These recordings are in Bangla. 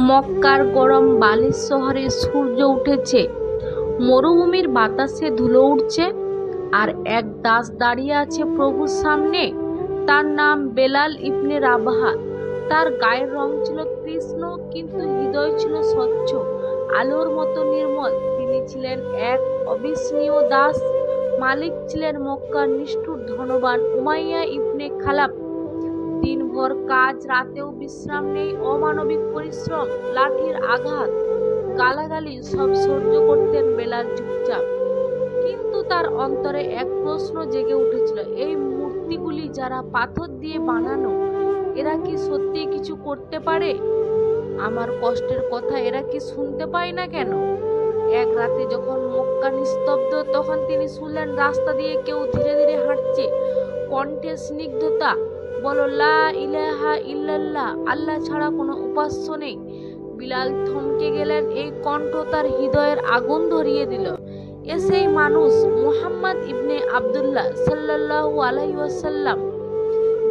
মক্কার গরম বালির শহরে সূর্য উঠেছে, মরুভূমির বাতাসে ধুলো উঠছে, আর এক দাস দাঁড়িয়ে আছে প্রভুর সামনে। তার নাম বেলাল ইবনে রাবাহ। তার গায়ের রং ছিল কৃষ্ণ, কিন্তু হৃদয় ছিল স্বচ্ছ, আলোর মতো নির্মল। তিনি ছিলেন এক অবিস্মরণীয় দাস। মালিক ছিলেন মক্কার নিষ্ঠুর ধনবান উমাইয়া ইবনে খালাফ। দিনভর কাজ, রাতেও বিশ্রাম নেই, অমানবিক পরিশ্রম, লাঠির আঘাত, গালাগালি সব সহ্য করতেন বেলাল চুপচাপ। কিন্তু তার অন্তরে এক প্রশ্ন জেগে উঠেছিল, এই মূর্তিগুলি যারা পাথর দিয়ে বানানো, এরা কি সত্যি কিছু করতে পারে? আমার কষ্টের কথা এরা কি শুনতে পায় না কেন? এক রাতে যখন মক্কা নিস্তব্ধ, তখন তিনি শুনলেন রাস্তা দিয়ে কেউ ধীরে ধীরে হাঁটছে, কণ্ঠে স্নিগ্ধতা, বলো লা ইলাহা ইল্লাল্লাহ, আল্লাহ ছাড়া কোনো উপাস্য নেই। বিলাল থমকে গেলেন। এই কণ্ঠ তার হৃদয়ের আগুন ধরিয়ে দিল। সেই মানুষ মুহাম্মদ ইবনে আব্দুল্লাহ সাল্লাল্লাহু আলাইহি ওয়াসাল্লাম,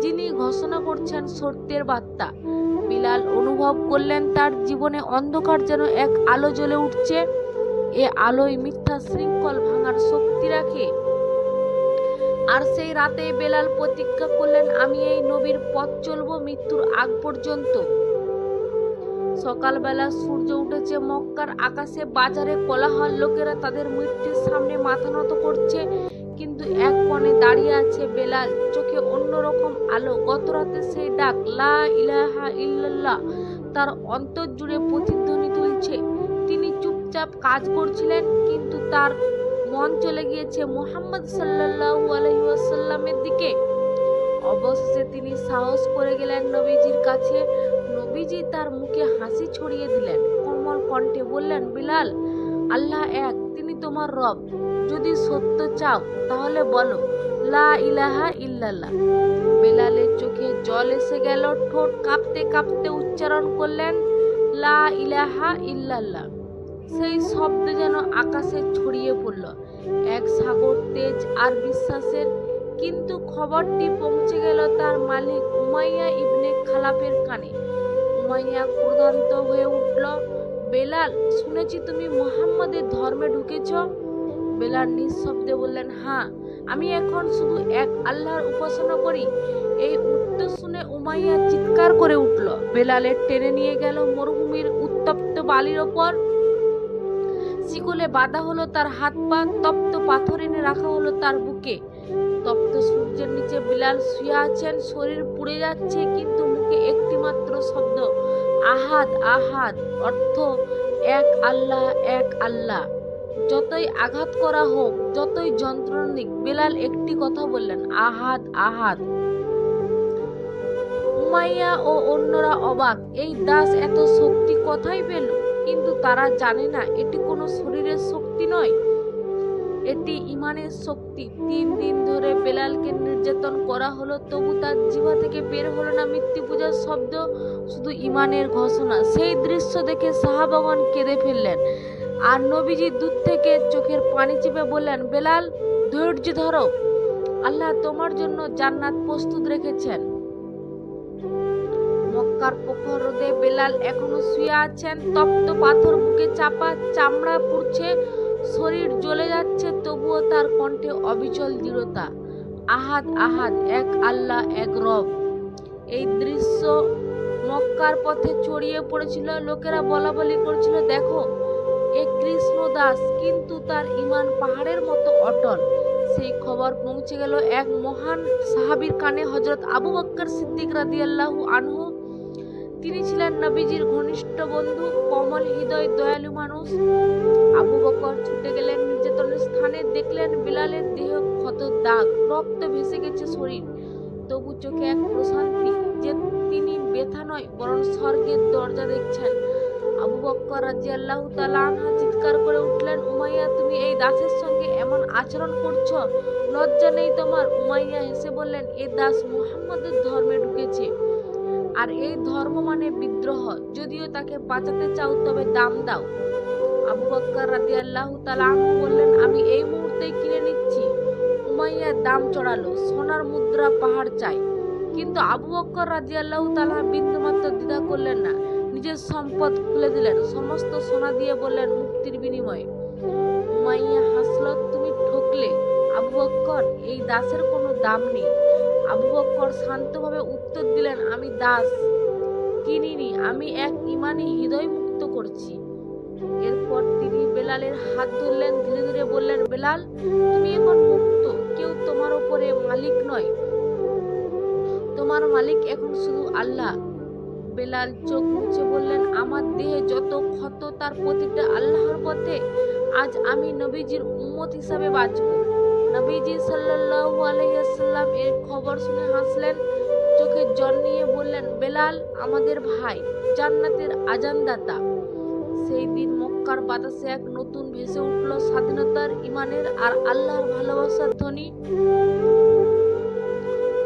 যিনি ঘোষণা করছেন সত্যের বার্তা। বিলাল অনুভব করলেন তার জীবনে অন্ধকার যেন এক আলো জ্বলে উঠছে। এ আলোয় মিথ্যা শৃঙ্খল ভাঙার শক্তি রাখে। আর সেই রাতে বেলাল প্রতিজ্ঞা করলেন, আমি এই নবীর পথ চলবো মৃত্যুর আগ পর্যন্ত। সকালবেলা সূর্য উঠেছে, মক্কার আকাশে বাজারে কোলাহল, লোকেরা তাদের মৃত্যুর সামনে মাথা নত করছে। কিন্তু এক কোণে দাঁড়িয়ে আছে বেলাল, চোখে অন্যরকম আলো। গত রাতে সেই ডাক লা ইলাহা ইল্লাল্লাহ তার অন্তর জুড়ে প্রতিধ্বনি তুলছে। তিনি চুপচাপ কাজ করছিলেন, কিন্তু তার মন চলে গিয়েছে মুহাম্মদ সাল্লাল্লাহু আলাইহি ওয়াসাল্লামের দিকে। অবশেষে তিনি সাহস করে গেলেন নবীজির কাছে। নবীজি তার মুখে হাসি ছড়িয়ে দিলেন, কোমল কণ্ঠে বললেন, বিলাল, আল্লাহ এক, তিনি তোমার রব। যদি সত্য চাও তাহলে বলো লা ইলাহা ইল্লাল্লাহ। বেলালের চোখে জল এসে গেল, ঠোঁট কাঁপতে কাঁপতে উচ্চারণ করলেন লা ইলাহা ইল্লাল্লাহ। সেই শব্দ যেন আকাশে ছড়িয়ে পড়ল, এক সাগর তেজ আর বিশ্বাসের। কিন্তু খবরটি পৌঁছে গেল তার মালিক উমাইয়া ইবনে খালাফের কানে। উমাইয়া ক্রোধান্বিত হয়ে উঠল, বেলাল, শুনেছি তুমি মুহাম্মাদের ধর্মে ঢুকেছ। বেলাল নিঃশব্দে বললেন, হ্যাঁ, আমি এখন শুধু এক আল্লাহর উপাসনা করি। এই উত্তর শুনে উমাইয়া চিৎকার করে উঠল। বেলালের টেনে নিয়ে গেল মরুভূমির উত্তপ্ত বালির ওপর। শিকলে বাঁধা হলো তার হাত পা, তপ্ত পাথর এনে রাখা হলো তার বুকে। তপ্ত সূর্যের নিচে বিলাল শুয়ে আছেন, শরীর পুড়ে যাচ্ছে, কিন্তু মুখে একটি মাত্র শব্দ, আহাদ আহাদ, অর্থ এক আল্লাহ, এক আল্লাহ। যতই আঘাত করা হোক, যতই যন্ত্রণা নিক, বেলাল একটি কথা বললেন, আহাদ আহাদ। উমাইয়া ও অন্যরা অবাক, এই দাস এত শক্তি কোথায় পেল? কিন্তু তারা জানে না এটি কোনো শরীরের শক্তি নয়, এটি ইমানের শক্তি। 3 দিন ধরে বেলালকে নির্যাতন করা হলো, তবু তার জিহ্বা থেকে বের হলো না মৃত্যু পূজার শব্দ, শুধু ইমানের ঘোষণা। সেই দৃশ্য দেখে সাহাবাগণ কেঁদে ফেললেন, আর নবীজি দূর থেকে চোখের পানি চেপে বললেন, বেলাল, ধৈর্য ধরো, আল্লাহ তোমার জন্য জান্নাত প্রস্তুত রেখেছেন। মক্কার প্রখর রোদে বেলাল এখনো শুয়ে আছেন, তপ্ত পাথর বুকে চাপা, চামড়া পুড়ছে, শরীর জ্বলে যাচ্ছে, তবুও তার কণ্ঠে অবিচল দৃঢ়তা, আহাদ আহাদ, এক আল্লাহ, এক রব। এই দৃশ্য মক্কার পথে ছড়িয়ে পড়েছিল। লোকেরা বলাবলি করেছিল, দেখো, এ কৃষ্ণ দাস, কিন্তু তার ঈমান পাহাড়ের মতো অটল। সেই খবর পৌঁছে গেল এক মহান সাহাবীর কানে, হযরত আবু বকর সিদ্দিক রাদিয়াল্লাহু আনহু। তিনি ছিলেন নবীজির ঘনিষ্ঠ বন্ধু, কোমল হৃদয়, দয়ালু মানুষ। আবু বকর ছুটে গেলেন নির্যাতনের স্থানে, দেখলেন বিলালের দেহ ক্ষত, দাগ, রক্ত ভেসে গেছে শরীর, তবু চোখে এক প্রশান্তি, যে তিনি ব্যথা নয় বরং স্বর্গের দরজা দেখছেন। আবু বকর রাদিয়াল্লাহু তাআলা আনহু চিৎকার করে উঠলেন, উমাইয়া, তুমি এই দাসের সঙ্গে এমন আচরণ করছো, লজ্জা নেই তোমার? উমাইয়া হেসে বললেন, এ দাস মুহাম্মাদের ধর্মে ঢুকেছে, আর এই ধর্ম মানে বিদ্রোহ। যদিও তাকে বাঁচাতে চাও, তবে দাম দাও। আবু বকর রাদিয়াল্লাহু তাআলা আনহু বললেন, আমি এই মুহূর্তেই কিনে নিচ্ছি। উমাইয়া দাম চড়ালো, সোনার মুদ্রা পাহাড় চাই। কিন্তু আবু বকর রাদিয়াল্লাহু তাআলা বিন্দুমাত্র দ্বিধা করলেন না, নিজের সম্পদ খুলে দিলেন, সমস্ত সোনা দিয়ে বললেন মুক্তির বিনিময়ে। উমাইয়া হাসল, তুমি ঠকলে আবু বকর, এই দাসের কোনো দাম নেই। আবু বকর শান্তভাবে উত্তর দিলেন, আমি দাস কিনিনি, আমি এক ইমানি হৃদয় মুক্ত করছি। এরপর তিনি বেলালের হাত ধরলেন, ধীরে ধীরে বললেন, বেলাল তুমি এখন মুক্ত, কেউ তোমার উপরে মালিক নয়, তোমার মালিক এখন শুধু আল্লাহ। বেলাল চোখ মুছে বললেন, আমার দেহে যত ক্ষত তার প্রতিটা আল্লাহর পথে। আজ আমি নবীজির উম্মত হিসাবে বাঁচব। নবীজি সাল্লাল্লাহু আলাইহি ওয়াসাল্লাম এর খবর শুনে হাসলেন, চোখে জল নিয়ে বললেন, বেলাল আমাদের ভাই, জান্নাতের আজানদাতা। সেই দিন মক্কার বাতাসে এক নতুন ভেসে উঠল স্বাধীনতার, ইমানের আর আল্লাহর ভালোবাসার ধ্বনি।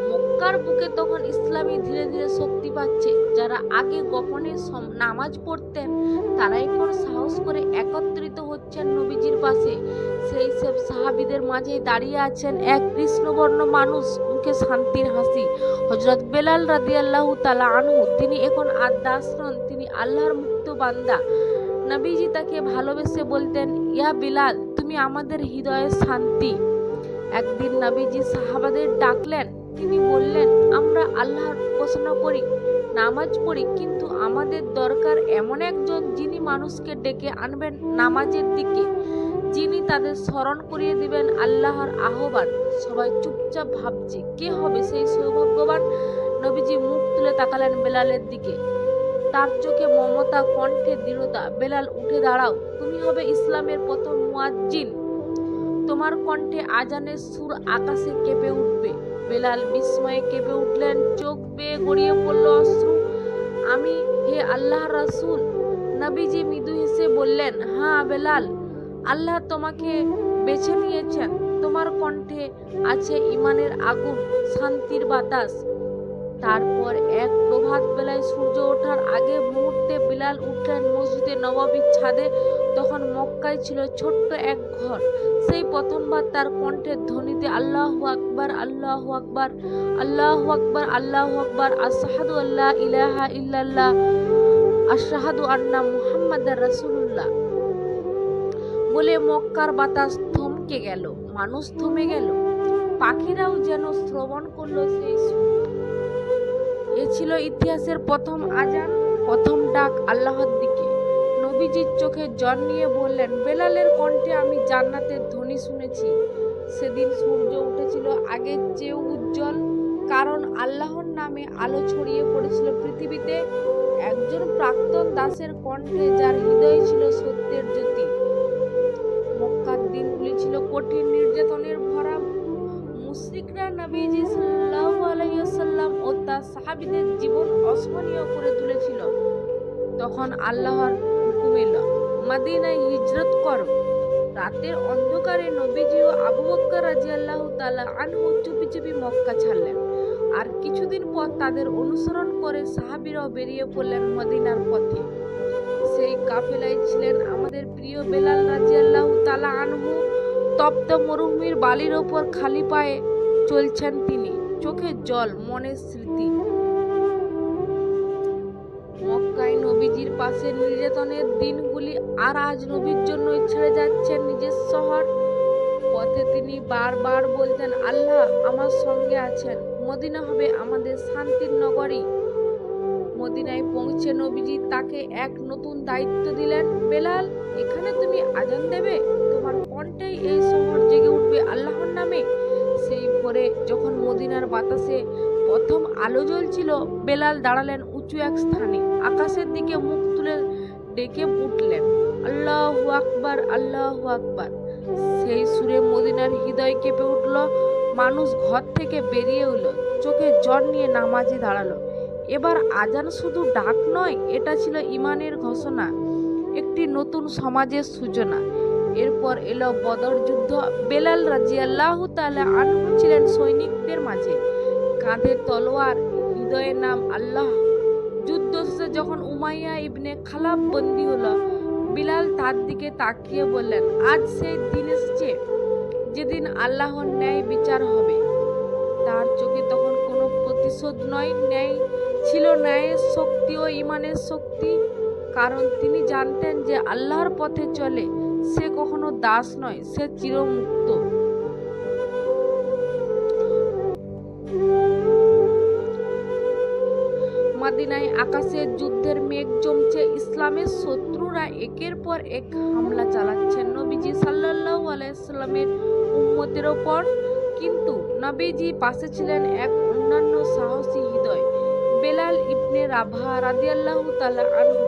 মক্কার বুকে তখন ইসলামী ধীরে ধীরে শক্তি পাচ্ছে। যারা আগে গোপনে নামাজ পড়তেন তারা এখন সাহস করে একত্রিত হচ্ছেন নবীজির পাশে। সেই সব সাহাবীদের মাঝে দাঁড়িয়ে আছেন এক কৃষ্ণবর্ণ মানুষ, মুখে শান্তির হাসি, হযরত বেলাল রাদিয়াল্লাহু তাআলা আনহু। তিনি এখন আর দাস নন, তিনি আল্লাহর মুক্ত বান্দা। নবীজি তাকে ভালোবেসে বলতেন, ইয়া বিলাল তুমি আমাদের হৃদয়ের শান্তি। একদিন নবীজি সাহাবাদের ডাকলেন, তিনি বললেন, আমরা আল্লাহর উপাসনা করি, নামাজ পড়ি, কিন্তু আমাদের দরকার এমন একজন যিনি মানুষকে ডেকে আনবেন নামাজের দিকে, যিনি তাদের স্মরণ করিয়ে দিবেন আল্লাহর আহ্বান। সবাই চুপচাপ ভাবছে কে হবে সেই সৌভাগ্যবান। নবীজি মুখ তুলে তাকালেন বেলালের দিকে, তার চোখে মমতা, কণ্ঠে দৃঢ়তা। বেলাল উঠে দাঁড়াও, তুমি হবে ইসলামের প্রথম মুয়াজ্জিন, তোমার কণ্ঠে আজানের সুর আকাশে কেঁপে উঠবে। বেলাল বিস্ময়ে কেঁপে উঠলেন, চোখ বেয়ে গড়িয়ে পড়ল অশ্রু। আমি হে আল্লাহর রাসূল। নবীজি মৃদু হেসে বললেন, হ্যাঁ বেলাল, আল্লাহ তোমাকে বেছে নিয়েছেন, তোমার কণ্ঠে আছে ঈমানের আগুন, শান্তির বাতাস। তারপর এক প্রভাত বেলায় সূর্য ওঠার আগে মুহূর্তে বিলাল উঠলেন মসজিদে নববীর ছাদে। তখন মক্কায় ছিল ছোট্ট এক ঘর। সেই প্রথমবার তার কণ্ঠের ধ্বনিতে আল্লাহু আকবার, আল্লাহু আকবার, আল্লাহু আকবার, আল্লাহু আকবার, আশহাদু আল্লা ইলাহা ইল্লাল্লাহ, আশহাদু আন্না মুহাম্মাদার রাসূলুল্লাহ বলে মক্কার বাতাস থমকে গেল, মানুষ থমে গেল, পাখিরাও যেন শ্রবণ করলো সেই সুর। এ ছিল ইতিহাসের প্রথম আজান, প্রথম ডাক আল্লাহর দিকে। নবীজির চোখে জল নিয়ে বললেন, বেলালের কণ্ঠে আমি জান্নাতের ধ্বনি শুনেছি। সেদিন সূর্য উঠেছিল আগের চেয়ে উজ্জ্বল, কারণ আল্লাহর নামে আলো ছড়িয়ে পড়েছিল পৃথিবীতে। একজন প্রাক্তন দাসের কণ্ঠে, যার হৃদয় ছিল সত্যের জ্যোতি। মক্কার দিনগুলি ছিল কঠিন, নির্যাতনের ভরা। মুশরিকরা নবীজি সাল্লাল্লাহু আলাইহি ওয়াসাল্লাম ও তার সাহাবীদের জীবন অসহনীয় করে তুলেছিল। তখন আল্লাহর হুকুম এলো, মদিনায় হিজরত করো। রাতের অন্ধকারে নবীজি ও আবু বকর রাদিয়াল্লাহু তাআলা আনহু চুপি চুপি মক্কা ছাড়লেন। আর কিছুদিন পর তাদের অনুসরণ করে সাহাবীরাও বেরিয়ে পড়লেন মদিনার পথে। সেই কাফেলায় ছিলেন আমাদের প্রিয় বেলাল রাদিয়াল্লাহু তাআলা আনহু। তপ্ত মরুভূমির বালির ওপর খালি পায়ে চলছেন তিনি, চোখে জল, মনের স্মৃতি। মক্কায় নবীজির পাশে নির্যাতনের দিনগুলি, আর আজ নবীর জন্যই ছেড়ে যাচ্ছেন নিজের শহর। পথে তিনি বারবার বলতেন, আল্লাহ আমার সঙ্গে আছেন, মদিনা হবে আমাদের শান্তির নগরী। মদিনায় পৌঁছে নবীজি তাকে এক নতুন দায়িত্ব দিলেন, বেলাল এখানে তুমি আজান দেবে, তোমার কণ্ঠেই এই শহর জেগে উঠবে আল্লাহর নামে। সেই ভোরে যখন মদিনার বাতাসে প্রথম আলো জ্বলছিল, বেলাল দাঁড়ালেন উঁচু এক স্থানে, আকাশের দিকে মুখ তুলে ডেকে উঠলেন, আল্লাহু আকবার, আল্লাহু আকবার। সেই সুরে মদিনার হৃদয় কেঁপে উঠল। মানুষ ঘর থেকে বেরিয়ে এলো, চোখে জল নিয়ে নামাজে দাঁড়ালো। এবার আজান শুধু ডাক নয়, এটা ছিল ঈমানের ঘোষণা, একটি নতুন সমাজের সূচনা। এরপর এলো বদর যুদ্ধ। বেলাল রাদিয়াল্লাহু তাআলা আনহু ছিলেন সৈনিকদের মাঝে, কাঁধে তলোয়ার, হৃদয়ে নাম আল্লাহ। যুদ্ধ শেষে যখন উমাইয়া ইবনে খালাব বন্দী হলো, বিলাল তার দিকে তাকিয়ে বললেন, আজ সেই দিন এসেছে যেদিন আল্লাহর ন্যায় বিচার হবে। তার চোখে তখন কোনো প্রতিশোধ নয়, ন্যায় ছিল ন্যায়ের শক্তি ও ঈমানের শক্তি, কারণ তিনি জানতেন যে আল্লাহর পথে চলে সে কখনো দাস নয়, সে চিরমুক্ত। মদিনায় আকাশে যুদ্ধের মেঘ জমছে, ইসলামের শত্রুরা একের পর এক হামলা চালাচ্ছেন নবীজি সাল্লাল্লাহু আলাইহি সাল্লামের উম্মতের ওপর। কিন্তু নবীজি পাশে ছিলেন এক অন্যান্য সাহসী হৃদয়, বেলাল ইবনে রাবাহ রাদিয়াল্লাহু তাআলা আনহু।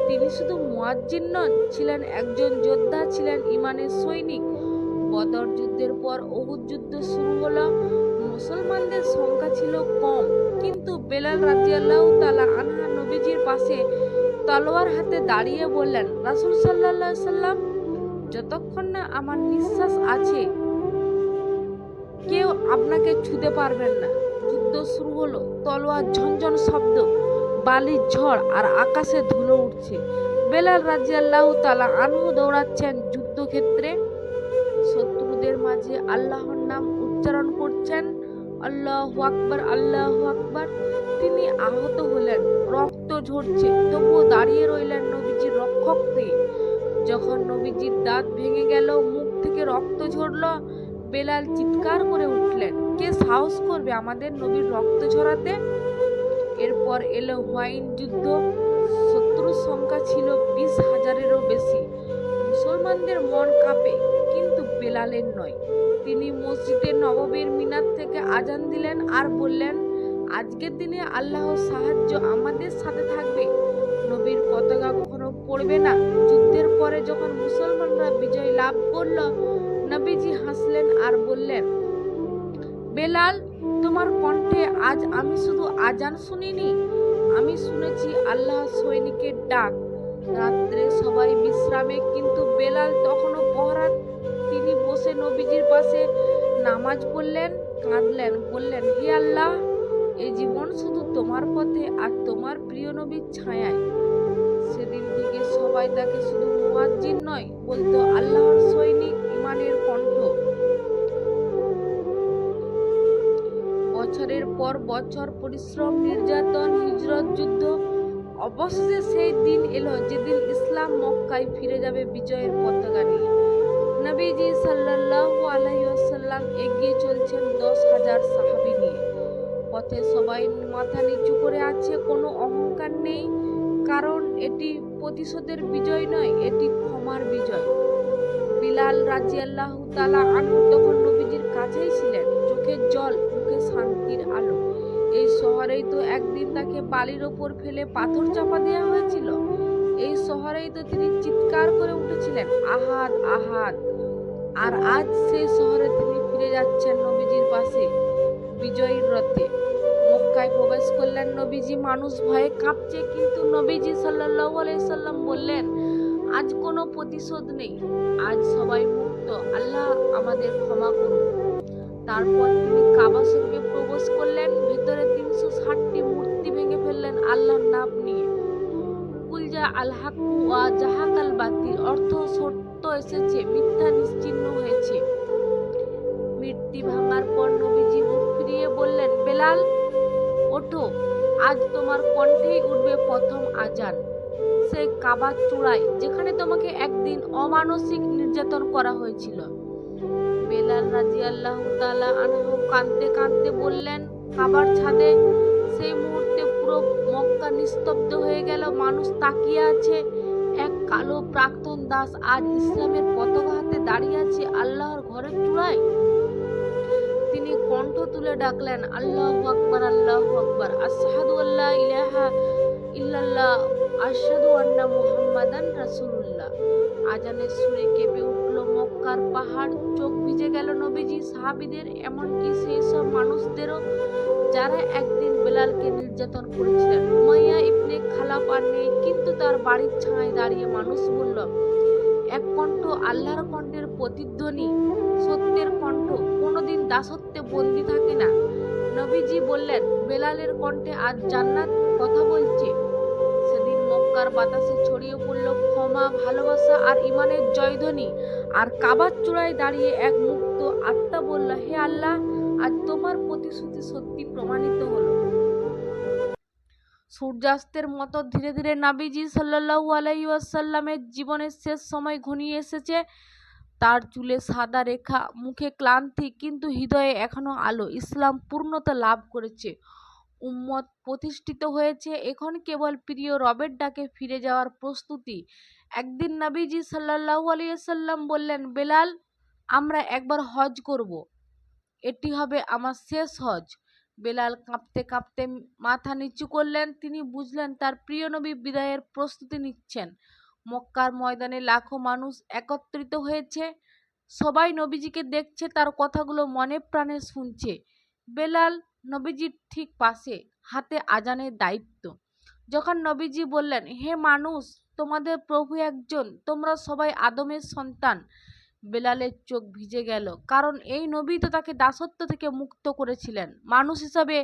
তিনি শুধু মুয়াজ্জিন নন, ছিলেন একজন যোদ্ধা, ছিলেন ঈমানের সৈনিক। বদর যুদ্ধের পর উহুদ যুদ্ধ শুরু হলো। মুসলমানদের সংখ্যা ছিল কম, কিন্তু বেলাল রাদিয়াল্লাহু তাআলা আনহু নবীজির পাশে তলোয়ার হাতে দাঁড়িয়ে বললেন, রাসূল সাল্লাল্লাহু আলাইহি সাল্লাম, যতক্ষণ না আমার নিঃশ্বাস আছে কেউ আপনাকে ছুঁতে পারবেন না। যুদ্ধ শুরু হলো, তলোয়ার ঝনঝন শব্দ, বালির ঝড় আর আকাশে ধুলো উঠছে। বেলাল রাদিয়াল্লাহু তাআলা আনহু দৌড়াচ্ছেন যুদ্ধক্ষেত্রে, শত্রুদের মাঝে আল্লাহর নাম উচ্চারণ করছেন, আল্লাহু আকবার, আল্লাহু আকবার। তিনি আহত হলেন, রক্ত ঝরছে, তবুও দাঁড়িয়ে রইলেন নবীজির রক্ষক হয়ে। যখন নবীজির দাঁত ভেঙে গেল, মুখ থেকে রক্ত ঝরল, বেলাল চিৎকার করে উঠলেন, কে সাহস করবে আমাদের নবীর রক্ত ঝরাতে? এরপর এলো হুনাইন যুদ্ধ। শত্রুর সংখ্যা ছিল 20,000-এরও বেশি। মুসলমানদের মন কাঁপে, কিন্তু বেলালের নয়। তিনি মসজিদে নববীর মিনার থেকে আজান দিলেন আর বললেন, আজকের দিনে আল্লাহর সাহায্য আমাদের সাথে থাকবে, নবীর পতাকা কখনো পড়বে না। যুদ্ধের পরে যখন মুসলমানরা বিজয় লাভ করল, নবীজি হাসলেন আর বললেন, বেলাল, তোমার কণ্ঠে আজ আমি শুধু আজান শুনিনি, আমি শুনেছি আল্লাহর সৈনিকের ডাক। রাত্রে সবাই বিশ্রামে, কিন্তু বেলাল তখনও পহরা। তিনি বসে নবীজির পাশে নামাজ পড়লেন, কাঁদলেন, বললেন, হে আল্লাহ, এই জীবন শুধু তোমার পথে আর তোমার প্রিয় নবীর ছায়ায়। সেদিন থেকে সবাই তাকে শুধু মুয়াজ্জিন নয়, বলতো আল্লাহর সৈনিক, ঈমানের কণ্ঠ। বছরের পর বছর পরিশ্রম, নির্যাতন, হিজরত, যুদ্ধ, অবশেষে সেই দিন এলো যেদিন ইসলাম মক্কায় ফিরে যাবে বিজয়ের পতাকা নিয়ে। নবীজি সাল্লাল্লাহু আলাইহি ওয়াসাল্লাম এগিয়ে চলছেন 10,000 সাহাবী নিয়ে। পথে সবাই মাথা নিচু করে আছে, কোনো অহংকার নেই, কারণ এটি প্রতিশোধের বিজয় নয়, এটি ক্ষমার বিজয়। বিলাল রাদিয়াল্লাহু তাআলা আনহু তখন নবীজির কাছেই ছিলেন, চোখের জল, মুখে শান্তির আলো। এই শহরেই তো একদিন তাকে বালির ওপর ফেলে পাথর চাপা দেওয়া হয়েছিল। এই শহরেই তো তিনি চিৎকার করে উঠেছিলেন, আহাদ, আহাদ। আর আজ সেই শহরে তিনি ফিরে যাচ্ছেন নবীজির পাশে বিজয়ীর রথে। মক্কায় প্রবেশ করলেন নবীজি। মানুষ ভয়ে কাঁপছে, কিন্তু নবীজি সাল্লাল্লাহু আলাইহি সাল্লাম বললেন, আজ কোনো প্রতিশোধ নেই, আজ সবাই মুক্ত, আল্লাহ আমাদের ক্ষমা করুন। তারপর তিনি কাবা শরীফে প্রবেশ করলেন, ভেতরে 360টি মূর্তি ভেঙে ফেললেন আল্লাহর নাম নিয়ে। কুলজা আল হাক্কু ওয়া জাহাকাল বাতিল, অর্থ সত্য এসেছে, মিথ্যা নিশ্চিহ্ন হয়েছে। মূর্তি ভাঙার পর নবীজি মুখ ফিরিয়ে বললেন, বেলাল, ওঠো, আজ তোমার কণ্ঠেই উঠবে প্রথম আজান। সেই কাবার চূড়ায় যেখানে তোমাকে একদিন অমানসিক নির্যাতন করা হয়েছিল। বেলাল রাদিয়াল্লাহু তাআলা আনহু কাঁদতে কাঁদতে বললেন, কাবার ছাদে। সেই মুহূর্তে পুরো মক্কা নিস্তব্ধ হয়ে গেল। মানুষ তাকিয়ে আছে। এক কালো প্রাক্তন দাস আজ ইসলামের পতাকা হাতে দাঁড়িয়ে আছে আল্লাহর ঘরের চূড়ায়। তিনি কণ্ঠ তুলে ডাকলেন, আল্লাহু আকবার, আল্লাহু আকবার, আশহাদু আল্লা ইলাহা ইল্লাল্লাহ, আশহাদু আন্না মুহাম্মাদান রাসূলুল্লাহ। আজানের সুরে কেঁপে উঠল মক্কার পাহাড়, চোখ ভিজে গেল নবীজি, সাহাবীদের, এমনকি সেই সব মানুষদেরও যারা একদিন বেলালকে নির্যাতন করেছিলেন। উমাইয়া ইবনে খালাফ আর নেই, কিন্তু তার বাড়ির ছায়ায় দাঁড়িয়ে মানুষ বলল, এক কণ্ঠ আল্লাহর কণ্ঠের প্রতিধ্বনি, সত্যের কণ্ঠ কোনোদিন দাসত্বে বন্দী থাকে না। নবীজি বললেন, বেলালের কণ্ঠে আজ জান্নাত কথা বলছে। সেদিন মক্কার বাতাসে ছড়িয়ে পড়ল ক্ষমা, ভালোবাসা আর ঈমানের জয়ধ্বনি। আর কাবার চূড়ায় দাঁড়িয়ে এক মুক্ত আত্মা বলল, হে আল্লাহ, আজ তোমার প্রতিশ্রুতি সত্যি প্রমাণিত হলো। সূর্যাস্তের মতো ধীরে ধীরে নবীজি সাল্লাল্লাহু আলাইহি ওয়াসাল্লামের জীবনের শেষ সময় ঘনিয়ে এসেছে। তার চুলে সাদা রেখা, মুখে ক্লান্তি, কিন্তু হৃদয়ে এখনো আলো। ইসলাম পূর্ণতা লাভ করেছে, উম্মত প্রতিষ্ঠিত হয়েছে। এখন কেবল প্রিয় রবের ডাকে ফিরে যাওয়ার প্রস্তুতি। একদিন নবীজি সাল্লাল্লাহু আলাইহি ওয়াসাল্লাম বললেন, বেলাল, আমরা একবার হজ করব, এটি হবে আমার শেষ হজ। বেলাল কাঁপতে কাঁপতে মাথা নিচু করলেন। তিনি বুঝলেন তার প্রিয় নবী বিদায়ের প্রস্তুতি নিচ্ছেন। মক্কার ময়দানে লাখো মানুষ একত্রিত হয়েছে, সবাই নবীজিকে দেখছে, তার কথাগুলো মনে প্রাণে শুনছে। বেলাল নবীজির ঠিক পাশে, হাতে আজানের দায়িত্ব। যখন নবীজি বললেন, হে মানুষ, তোমাদের প্রভু একজন, তোমরা সবাই আদমের সন্তান, বেলালের চোখ ভিজে গেল। কারণ এই নবী তো তাকে দাসত্ব থেকে মুক্ত করেছিলেন, মানুষ হিসাবে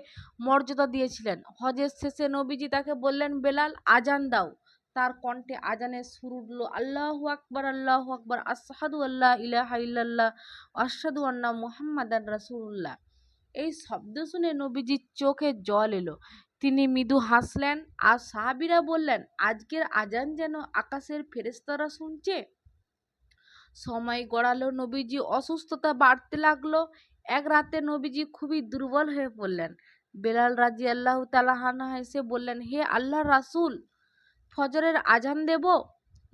মর্যাদা দিয়েছিলেন। হজের শেষে নবীজি তাকে বললেন, বেলাল, আজান দাও। তার কণ্ঠে আজানের সুর উঠল, আল্লাহু আকবার, আল্লাহু আকবার, আশহাদু আল্লা ইলাহা ইল্লাল্লাহ, আশহাদু আন্না মুহাম্মাদান রাসূলুল্লাহ। এই শব্দ শুনে নবীজির চোখে জল এলো। তিনি মৃদু হাসলেন, আর সাহাবীরা বললেন, আজকের আজান যেন আকাশের ফেরেশতারা শুনছে। সময় গড়ালো, নবীজি অসুস্থতা বাড়তে লাগলো। এক রাতে নবীজি খুবই দুর্বল হয়ে পড়লেন। বেলাল রাদিয়াল্লাহু তাআলা আনহু এসে বললেন, হে আল্লাহর রাসূল, ফজরের আজান দেব?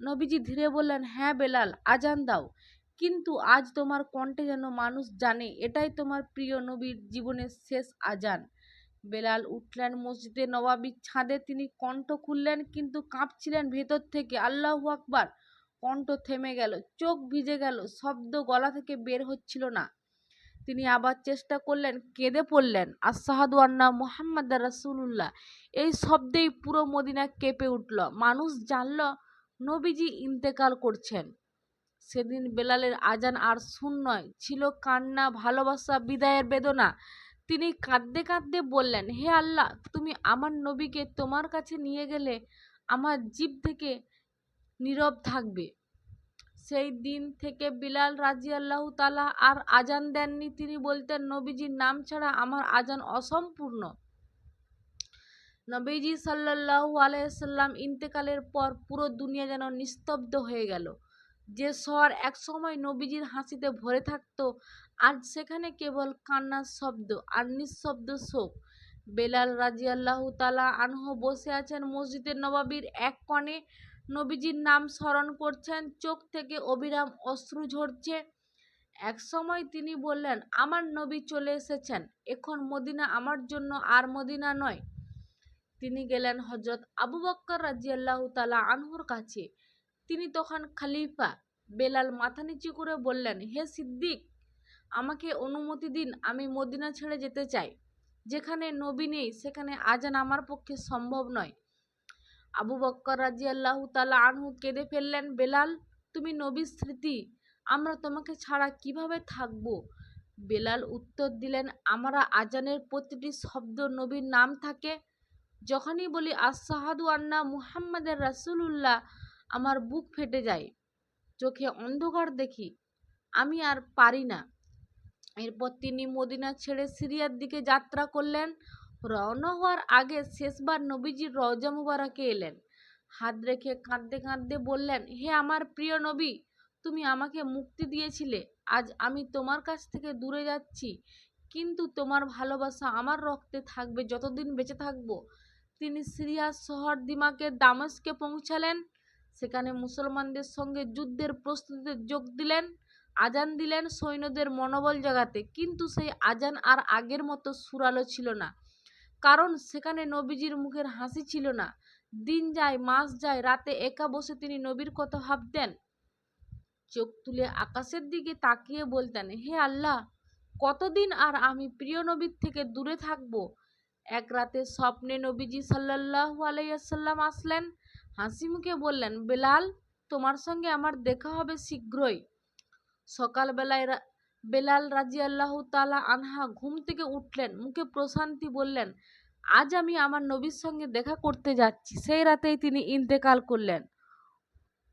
নবীজি ধীরে বললেন, হ্যাঁ বেলাল, আজান দাও। কিন্তু আজ তোমার কণ্ঠে যেন মানুষ জানে এটাই তোমার প্রিয় নবীর জীবনের শেষ আজান। বেলাল উঠলেন, মসজিদে নবাবির ছাদে তিনি কণ্ঠ খুললেন, কিন্তু কাঁপছিলেন ভেতর থেকে। আল্লাহু আকবার। কণ্ঠ থেমে গেল, চোখ ভিজে গেল, শব্দ গলা থেকে বের হচ্ছিল না। তিনি আবার চেষ্টা করলেন, কেঁদে পড়লেন, আশহাদু আন্না মুহাম্মাদার রাসূলুল্লাহ। এই শব্দেই পুরো মদিনা কেঁপে উঠল। মানুষ জানল নবীজি ইন্তেকাল করছেন। সেদিন বেলালের আজান আর সুর নয়, ছিল কান্না, ভালোবাসা, বিদায়ের বেদনা। তিনি কাঁদতে কাঁদতে বললেন, হে আল্লাহ, তুমি আমার নবীকে তোমার কাছে নিয়ে গেলে আমার জিভ থেকে নীরব থাকবে। সেই দিন থেকে বিলাল রাদিয়াল্লাহু তাআলা আর আজান দেননি। তিনি বলতেন, নবীজির নাম ছাড়া আমার আজান অসম্পূর্ণ। নবীজি সাল্লাল্লাহু আলাইহি সাল্লাম ইন্তেকালের পর পুরো দুনিয়া যেন নিস্তব্ধ হয়ে গেল। যে শহর একসময় নবীজির হাসিতে ভরে থাকতো, আজ সেখানে কেবল কান্নার শব্দ আর নিঃশব্দ শোক। বেলাল রাদিয়াল্লাহু তাআলা আনহু বসে আছেন মসজিদের নববীর এক কোণে, নবীজির নাম স্মরণ করছেন, চোখ থেকে অবিরাম অশ্রু ঝরছে। এক সময় তিনি বললেন, আমার নবী চলে এসেছেন, এখন মদিনা আমার জন্য আর মদিনা নয়। তিনি গেলেন হযরত আবু বকর রাদিয়াল্লাহু তাআলা আনহুর কাছে। তিনি তখন খলিফা। বেলাল মাথা নিচু করে বললেন, হে সিদ্দিক, আমাকে অনুমতি দিন, আমি মদিনা ছেড়ে যেতে চাই। যেখানে নবী নেই সেখানে আজান আমার পক্ষে সম্ভব নয়। আবু বকর রাদিয়াল্লাহু তাআলা আনহু কেঁদে ফেললেন, বেলাল, তুমি নবীর স্মৃতি, আমরা তোমাকে ছাড়া কিভাবে থাকব? বেলাল উত্তর দিলেন, আমরা আজানের প্রতিটি শব্দ নবীর নাম থাকে। যখনই বলি আশহাদু আন্না মুহাম্মাদার রাসূলুল্লাহ, আমার বুক ফেটে যায়, চোখে অন্ধকার দেখি, আমি আর পারি না। এরপর তিনি মদিনা ছেড়ে সিরিয়ার দিকে যাত্রা করলেন। রওনা হওয়ার আগে শেষবার নবীজির রওজা মুবারাকে এলেন। হাত রেখে কাঁদতে কাঁদতে বললেন, হে আমার প্রিয় নবী, তুমি আমাকে মুক্তি দিয়েছিলে, আজ আমি তোমার কাছ থেকে দূরে যাচ্ছি, কিন্তু তোমার ভালোবাসা আমার রক্তে থাকবে যতদিন বেঁচে থাকবো। তিনি সিরিয়ার শহর দিমাকের দামেস্কে পৌঁছালেন। সেখানে মুসলমানদের সঙ্গে যুদ্ধের প্রস্তুতিতে যোগ দিলেন। আজান দিলেন সৈন্যদের মনোবল জাগাতে, কিন্তু সেই আজান আর আগের মতো সুরালো ছিল না। কারণ সেখানে নবীজির মুখের হাসি ছিল না। দিন যায়, মাস যায়, রাতে একা বসে তিনি নবীর কথা ভাবতেন। চোখ তুলে আকাশের দিকে তাকিয়ে বলতেন, হে আল্লাহ, কতদিন আর আমি প্রিয় নবীর থেকে দূরে থাকব? এক রাতে স্বপ্নে নবীজি সাল্লাল্লাহু আলাইহি ওয়াসাল্লাম আসলেন, হাসি মুখে বললেন, বেলাল, তোমার সঙ্গে আমার দেখা হবে শীঘ্রই। সকালবেলায় বেলাল রাদিয়াল্লাহু তাআলা আনহা ঘুম থেকে উঠলেন, মুখে প্রশান্তি, বললেন, আজ আমি আমার নবীর সঙ্গে দেখা করতে যাচ্ছি। সেই রাতেই তিনি ইন্তেকাল করলেন।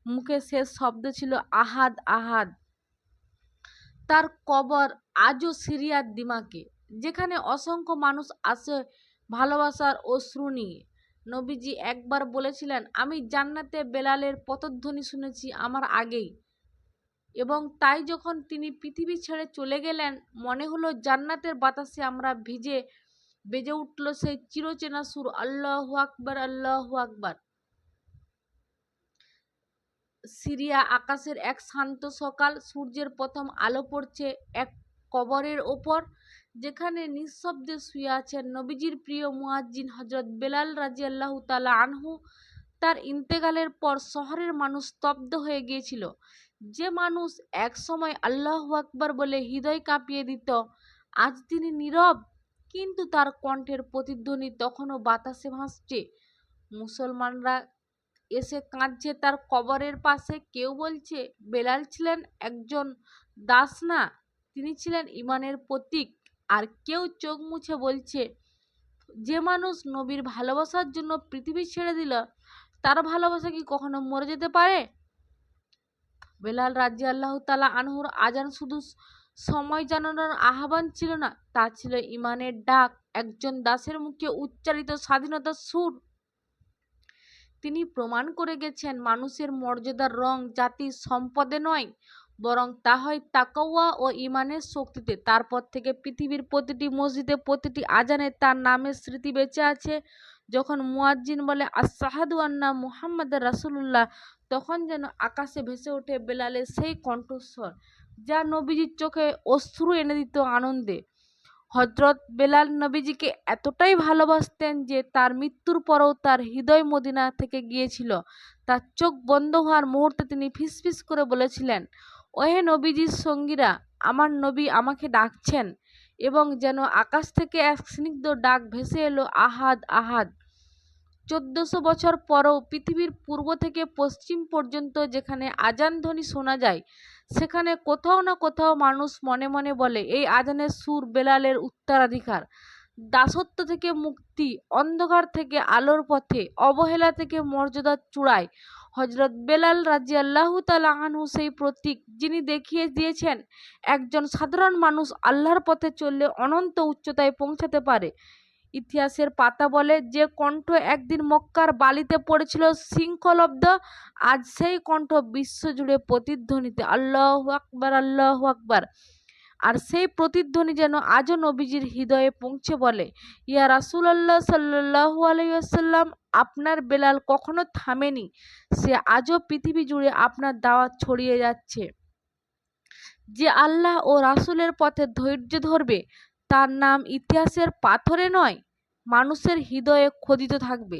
মুখে শেষ শব্দ ছিল আহাদ আহাদ। তার কবর আজও সিরিয়ার দিমাকে, যেখানে অসংখ্য মানুষ আসে ভালোবাসার অশ্রু নিয়ে। নবীজি একবার বলেছিলেন, আমি জান্নাতে বেলালের পতধ্বনি শুনেছি আমার আগেই, এবং তাই যখন তিনি পৃথিবী ছেড়ে চলে গেলেন মনে হলো জান্নাতের বাতাসে আমরা ভিজে বেজে উঠল সেই চিরচেনা সুর, আল্লাহু আকবার আল্লাহু আকবার। সিরিয়া আকাশের এক শান্ত সকাল, সূর্যের প্রথম আলো পড়ছে এক কবরের ওপর, যেখানে নিঃশব্দে শুয়ে আছেন নবীজির প্রিয় মুয়াজ্জিন হযরত বেলাল রাদিয়াল্লাহু তাআলা আনহু। তার ইন্তেকালের পর শহরের মানুষ স্তব্ধ হয়ে গিয়েছিল। যে মানুষ এক সময় আল্লাহু আকবার বলে হৃদয় কাঁপিয়ে দিত, আজ তিনি নীরব, কিন্তু তার কণ্ঠের প্রতিধ্বনি তখনও বাতাসে ভাসছে। মুসলমানরা এসে কাঁদছে তার কবরের পাশে। কেউ বলছে বেলাল ছিলেন একজন দাস না, তিনি ছিলেন ঈমানের প্রতীক। আর কেউ চোখ মুছে বলছে, যে মানুষ নবীর ভালোবাসার জন্য পৃথিবী ছেড়ে দিল, তার ভালোবাসা কি কখনো মরে যেতে পারে? বেলাল রাদিয়াল্লাহু তাআলা আনহুর আজান শুধু সময় জানানোর আহ্বান ছিল না, তা ছিল ঈমানের ডাক, একজন দাসের মুখে উচ্চারিত স্বাধীনতার সুর। তিনি প্রমাণ করে গেছেন মানুষের মর্যাদার রং জাতি সম্পদে নয়, বরং তা হয় তাকওয়া ও ঈমানের শক্তিতে। তারপর থেকে পৃথিবীর প্রতিটি মসজিদে প্রতিটি আজানে তার নামের স্মৃতি বেঁচে আছে। যখন মুয়াজ্জিন বলে আশহাদু আন্না মুহাম্মাদার রাসূলুল্লাহ, তখন যেন আকাশে ভেসে ওঠে বেলালের সেই কণ্ঠস্বর, যা নবীজির চোখে অশ্রু এনে দিত আনন্দে। হযরত বেলাল নবীজিকে এতটাই ভালোবাসতেন যে তার মৃত্যুর পরেও তার হৃদয় মদিনা থেকে গিয়েছিল। তার চোখ বন্ধ হওয়ার মুহূর্তে তিনি ফিসফিস করে বলেছিলেন, ওহে নবীজির সঙ্গীরা, আমার নবী আমাকে ডাকছেন। এবং যেন আকাশ থেকে এক স্নিগ্ধ ডাক ভেসে এলো, আহাদ আহাদ। 1400 বছর পরও পৃথিবীর পূর্ব থেকে পশ্চিম পর্যন্ত যেখানে আজান ধ্বনি শোনা যায়, সেখানে কোথাও না কোথাও মানুষ মনে মনে বলে, এই আজানের সুর বেলালের উত্তরাধিকার। দাসত্ব থেকে মুক্তি, অন্ধকার থেকে আলোর পথে, অবহেলা থেকে মর্যাদার চূড়ায় হযরত বেলাল রাদিয়াল্লাহু তাআলা আনহু সেই প্রতীক, যিনি দেখিয়ে দিয়েছেন একজন সাধারণ মানুষ আল্লাহর পথে চললে অনন্ত উচ্চতায় পৌঁছাতে পারে। ইতিহাসের পাতা বলে, যে কণ্ঠ একদিন মক্কার বালিতে পড়েছিল শৃঙ্খলব্ধ, আজ সেই কণ্ঠ বিশ্বজুড়ে প্রতিধ্বনিতে আল্লাহু আকবার আল্লাহু আকবার। আর সেই প্রতিধ্বনি যেন আজও নবীজির হৃদয়ে পৌঁছে বলে, ইয়া রাসূলুল্লাহ সাল্লাল্লাহু আলাইহি ওয়াসাল্লাম, আপনার বেলাল কখনো থামেনি, সে আজও পৃথিবী জুড়ে আপনার দাওয়াত ছড়িয়ে যাচ্ছে। যে আল্লাহ ও রাসূলের পথে ধৈর্য ধরবে, তার নাম ইতিহাসের পাথরে নয়, মানুষের হৃদয়ে খোদিত থাকবে।